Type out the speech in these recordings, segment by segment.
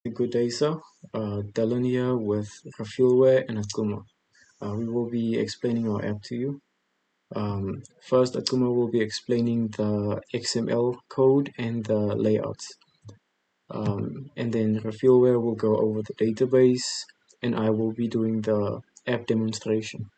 Good day, sir. Dylan here with Rafilware and Akuma. We will be explaining our app to you. First, Akuma will be explaining the XML code and the layouts. And then Rafilware will go over the database, and I will be doing the app demonstration.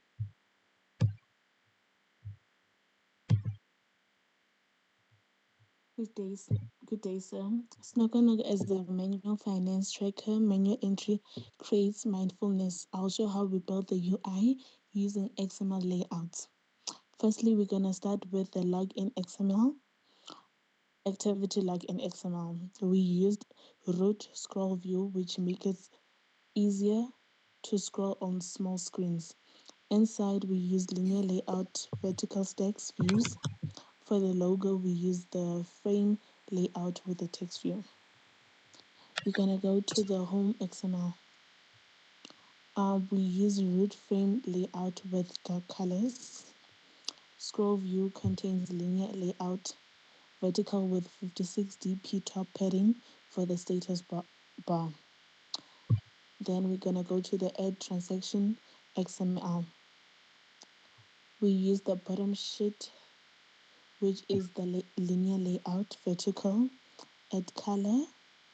Good day, sir. Snokonog as the manual finance tracker, manual entry creates mindfulness. I'll show how we build the UI using XML layouts. Firstly, we're going to start with the login XML, activity login XML. We used root scroll view, which makes it easier to scroll on small screens. Inside, we use linear layout vertical stacks views. For the logo, we use the frame layout with the text view. We're going to go to the home XML. We use root frame layout with dark colors. Scroll view contains linear layout, vertical with 56 dp top padding for the status bar. Then we're going to go to the add transaction XML. We use the bottom sheet, which is the linear layout, vertical, add color,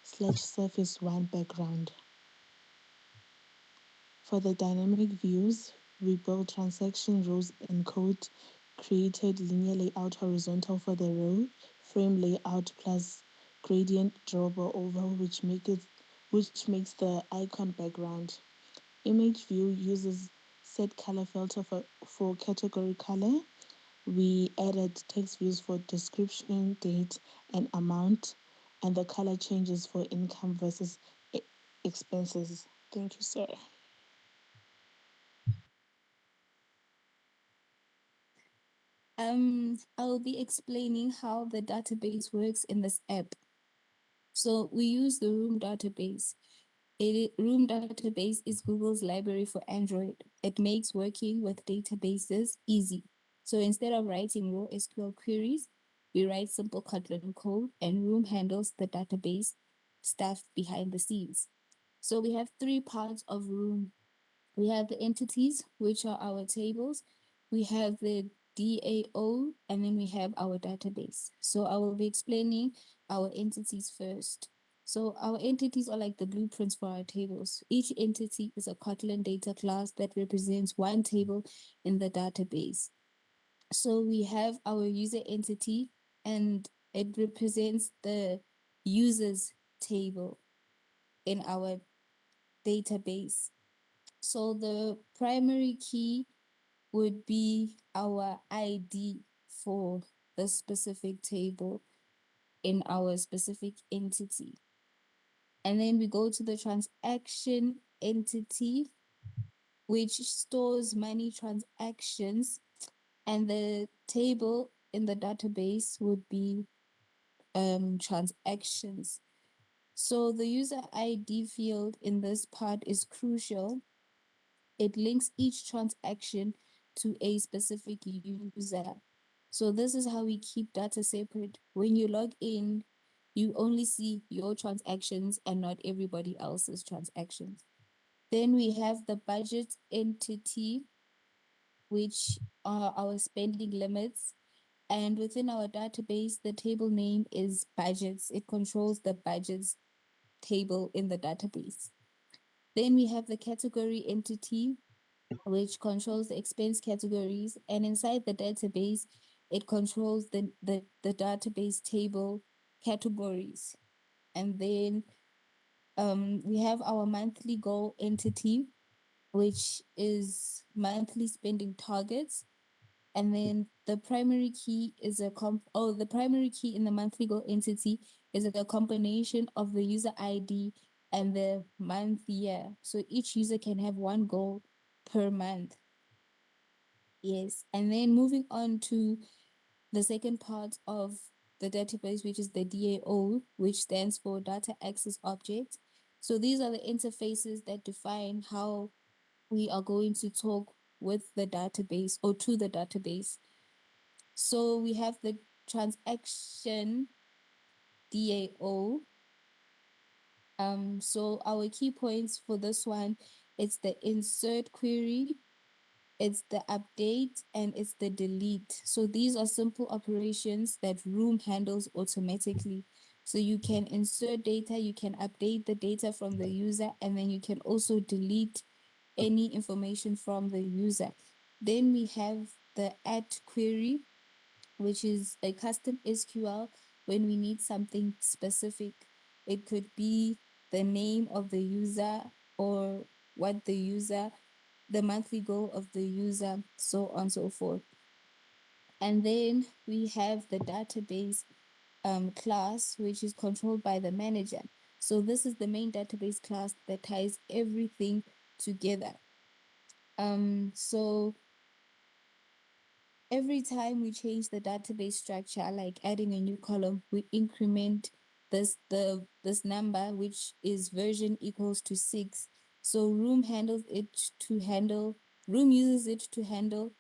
/surface 1 background. For the dynamic views, we built transaction rows in code, created linear layout horizontal for the row, frame layout plus gradient drawable oval, which makes the icon background. Image view uses set color filter for category color. We added text views for description, date, and amount, and the color changes for income versus expenses. Thank you, sir. I'll be explaining how the database works in this app. So we use the Room database. Room database is Google's library for Android. It makes working with databases easy. So instead of writing raw SQL queries, we write simple Kotlin code, and Room handles the database stuff behind the scenes. So we have three parts of Room. We have the entities, which are our tables. We have the DAO, and then we have our database. So I will be explaining our entities first. So our entities are like the blueprints for our tables. Each entity is a Kotlin data class that represents one table in the database. So we have our user entity, and it represents the users table in our database. So the primary key would be our ID for the specific table in our specific entity. And then we go to the transaction entity, which stores money transactions, and the table in the database would be transactions. So the user ID field in this part is crucial. It links each transaction to a specific user. So this is how we keep data separate. When you log in, you only see your transactions and not everybody else's transactions. Then we have the budget entity, which are our spending limits. And within our database, the table name is budgets. It controls the budgets table in the database. Then we have the category entity, which controls the expense categories. And inside the database, it controls the database table categories. And then we have our monthly goal entity, which is monthly spending targets. And then the primary key is the primary key in the monthly goal entity is a combination of the user ID and the month year. So each user can have one goal per month. Yes. And then moving on to the second part of the database, which is the DAO, which stands for Data Access Object. So these are the interfaces that define how we are going to talk with the database or to the database. So we have the transaction DAO, So our key points for this one, it's the insert query, it's the update, and it's the delete. So these are simple operations that Room handles automatically. So you can insert data, you can update the data from the user, and then you can also delete any information from the user. Then we have the add query, which is a custom SQL when we need something specific. It could be the name of the user or what the user, the monthly goal of the user, so on and so forth. And then we have the database class, which is controlled by the manager. So this is the main database class that ties everything together. So every time we change the database structure, like adding a new column, we increment this number, which is version equals to 6. So Room uses it to handle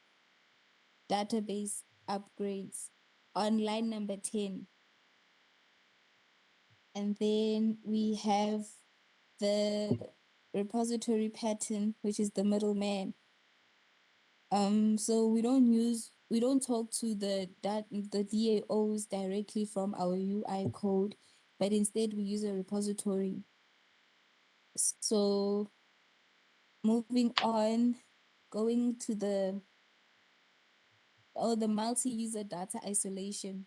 database upgrades on line number 10. And then we have the repository pattern, which is the middleman. So we don't talk to the DAOs directly from our UI code, but instead we use a repository. So moving on, going to the multi-user data isolation.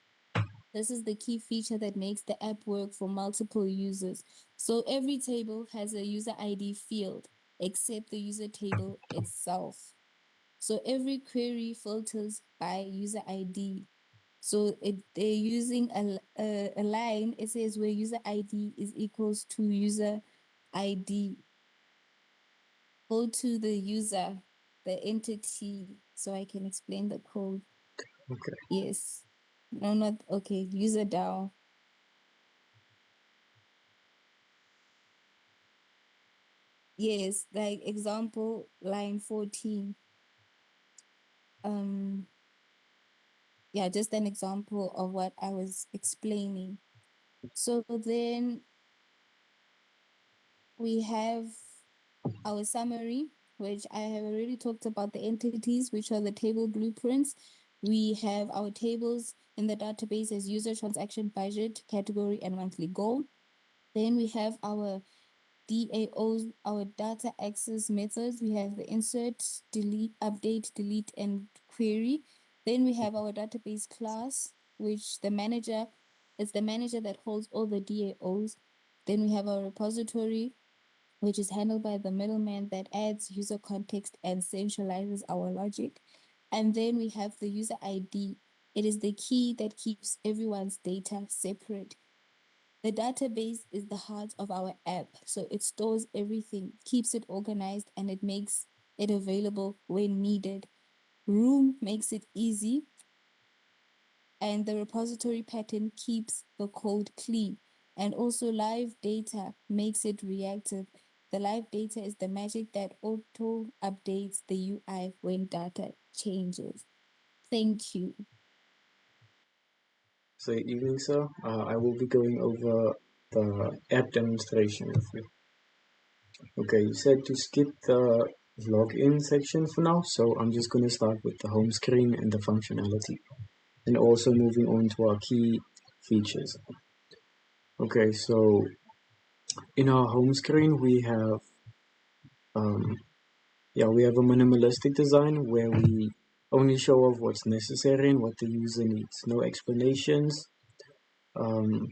This is the key feature that makes the app work for multiple users. So every table has a user ID field, except the user table itself. So every query filters by user ID. So they're using a line, it says where user ID is equals to user ID. Go to the user, the entity, so I can explain the code. Okay. Yes. No, not okay. User DAO. Yes, like example line 14. Um, yeah, just an example of what I was explaining. So then we have our summary, which I have already talked about the entities, which are the table blueprints. We have our tables in the database as user transaction budget, category, and monthly goal. Then we have our DAOs, our data access methods. We have the insert, delete, update, delete, and query. Then we have our database class, which is the manager that holds all the DAOs. Then we have our repository, which is handled by the middleman that adds user context and centralizes our logic. And then we have the user ID. It is the key that keeps everyone's data separate. The database is the heart of our app. So it stores everything, keeps it organized, and it makes it available when needed. Room makes it easy, and the repository pattern keeps the code clean. And also live data makes it reactive. The live data is the magic that auto updates the UI when data changes. Thank you. So evening, sir. I will be going over the app demonstration with you. Okay, you said to skip the login section for now, so I'm just going to start with the home screen and the functionality, and also moving on to our key features. Okay, so in our home screen um, we have a minimalistic design where we only show off what's necessary and what the user needs. No explanations. Um,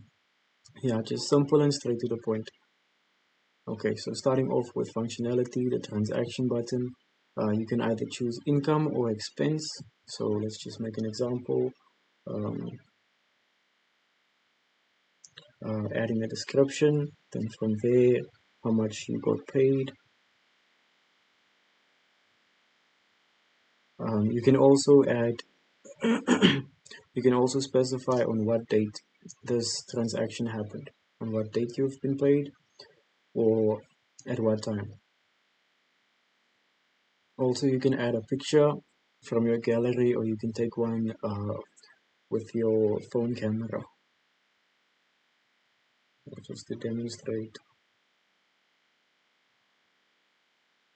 just simple and straight to the point. Okay, so starting off with functionality, the transaction button, you can either choose income or expense. So let's just make an example. Um, Adding a description, then from there, how much you got paid. You can also add, you can also specify on what date this transaction happened, on what date you've been paid, or at what time. Also, you can add a picture from your gallery, or you can take one with your phone camera, just to demonstrate.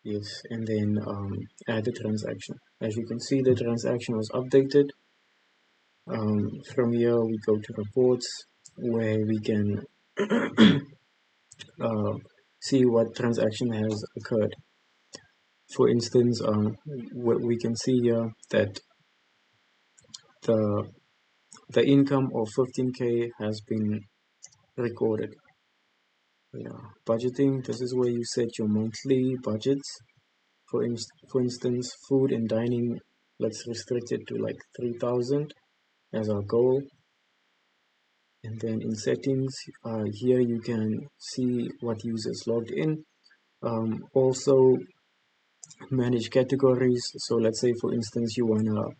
Yes, and then add the transaction. As you can see, the transaction was updated. From here, we go to reports where we can uh, see what transaction has occurred. For instance, what we can see here that the the income of 15K has been recorded. Yeah, budgeting. This is where you set your monthly budgets. For instance, food and dining. Let's restrict it to like 3,000 as our goal. And then in settings, here you can see what users logged in. Also manage categories. So let's say, for instance, you wanna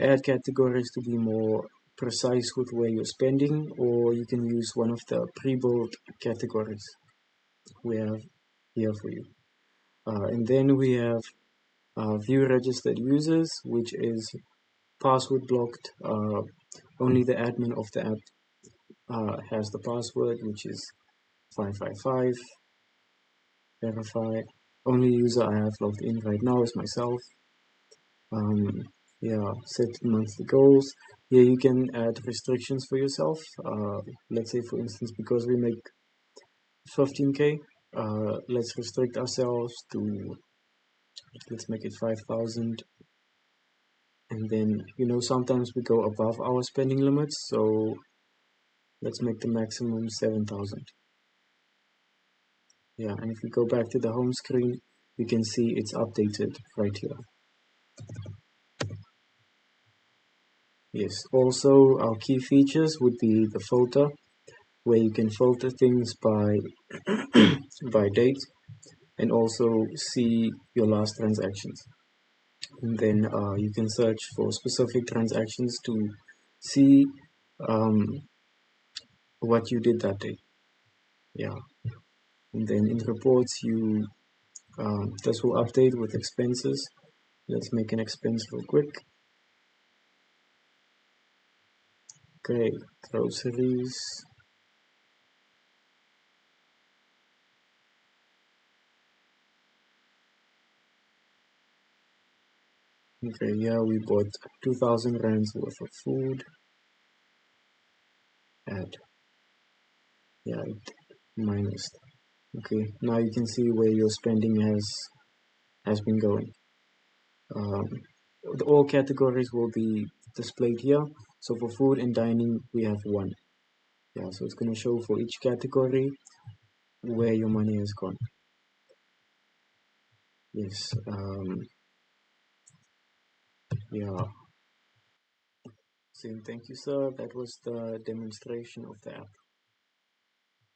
add categories to be more precise with where you're spending, or you can use one of the pre-built categories we have here for you. And then we have view registered users, which is password blocked. Only the admin of the app has the password, which is 555. Verify. Only user I have logged in right now is myself. Yeah, set monthly goals. Here you can add restrictions for yourself. Let's say, for instance, because we make 15K, let's restrict ourselves to, let's make it 5,000. And then, sometimes we go above our spending limits, so let's make the maximum 7,000. Yeah, and if we go back to the home screen, you can see it's updated right here. Yes, also our key features would be the filter, where you can filter things by by date and also see your last transactions. And then you can search for specific transactions to see um, what you did that day. Yeah, and then in reports, this will update with expenses. Let's make an expense real quick. Okay, groceries. Okay, yeah, we bought 2,000 rands worth of food. Add, yeah, minus. Okay, now you can see where your spending has been going. Um, all categories will be displayed here. So for food and dining, we have one. Yeah, so it's going to show for each category where your money has gone. Yes. Yeah. Saying thank you, sir. That was the demonstration of the app.